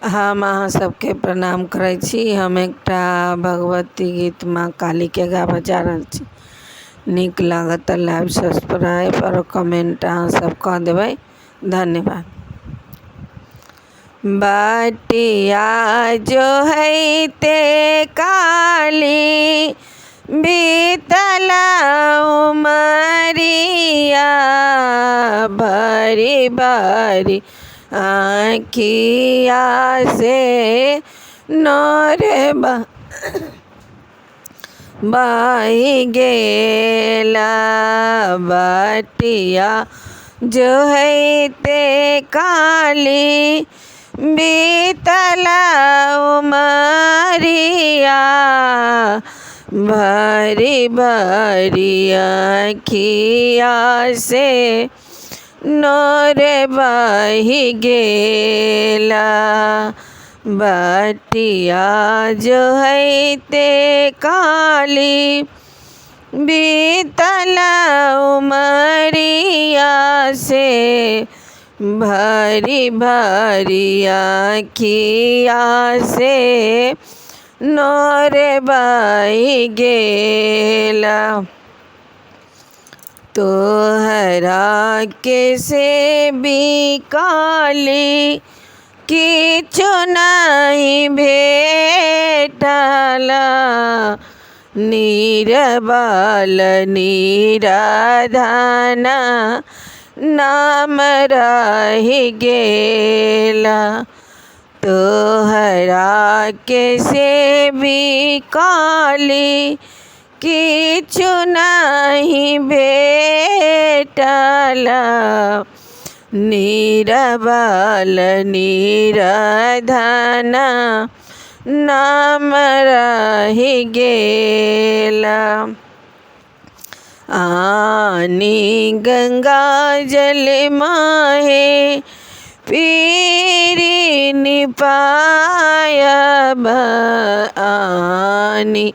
हम अहाँ सबके प्रणाम करै छी। हम एकटा भगवती गीत माँ काली के गाबऽ जा रहल छी। नीक लागत तऽ लाइक सब्सक्राइब और कमेंट अहाँ सब कऽ देबै। धन्यवाद। बटिया जो है ते काली बीतल उमरिया भरी भरी आँखिया से नोर बही गेला। बटिया जो है ते काली बीतल उमरिया भरी भरी आँखिया से नोर बही गेला। बटिया जो है ते काली बीतल उमरिया से भरी भरी आँखिया से नोर बही गेला। तोहरा के से भी काली किछु नहीं भेटल निरबल निराधन नाम रहि गेला। तोहरा के से भी काली किछु नहीं भेटल निरबल निराधन नाम रहि गेला। आनी गंगा जल माहे पीरी निपायब आनी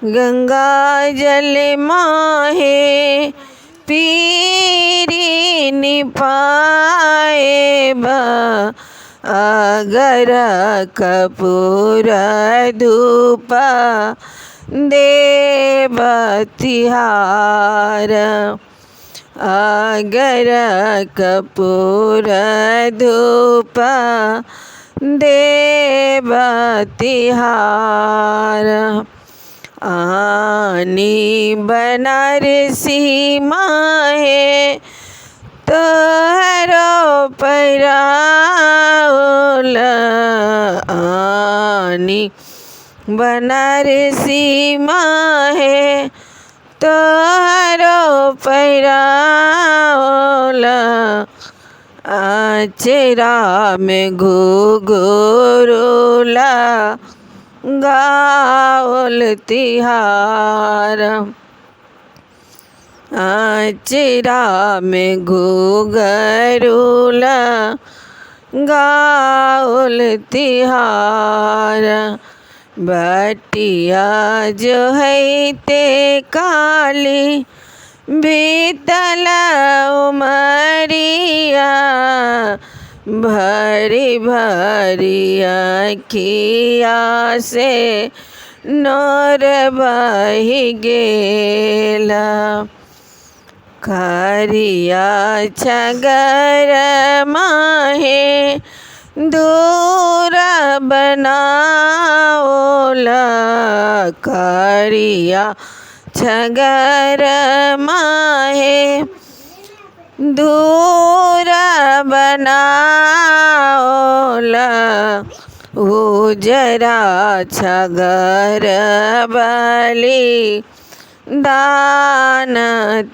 गंगा जल माहे पीरी निपायब अगर कपूर धूप देव तिहार अगर कपूर धूप देव तिहार। आनी बनारसी माहे तोहरो पैराउल आनी बनारसी माहे तोहरो पैराउल आचरा में घुघुरुला गाउल तिहार आचरा में घुघरुला गाउल तिहार। बटिया जो है ते काली बीतल उमरिया भरी भरी आँखिया से नोर बही गेला। खरिया छगर माहे दूर बनाओला खरिया छगर माहे दूर बनाओला उजरा छगर बलि दान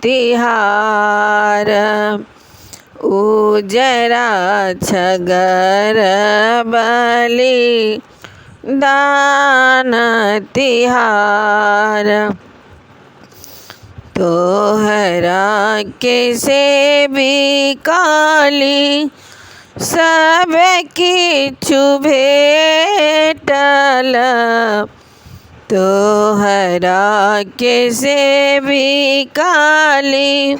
तिहार उजरा छगर बलि दान तिहार। तोहरा के से भी काली सब किछु भेटल तोहरा के से भी काली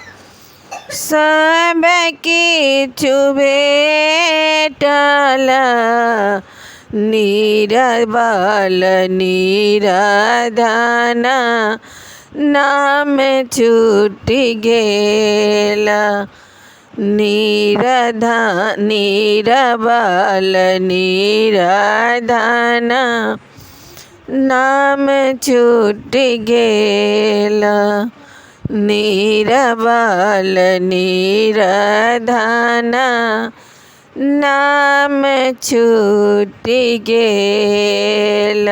सब किछु भेटल निरबल निराधन नाम छूटि गेल। निरबल निराधन नाम छूटि गेल। निरबल निराधन नाम छूटि गेल।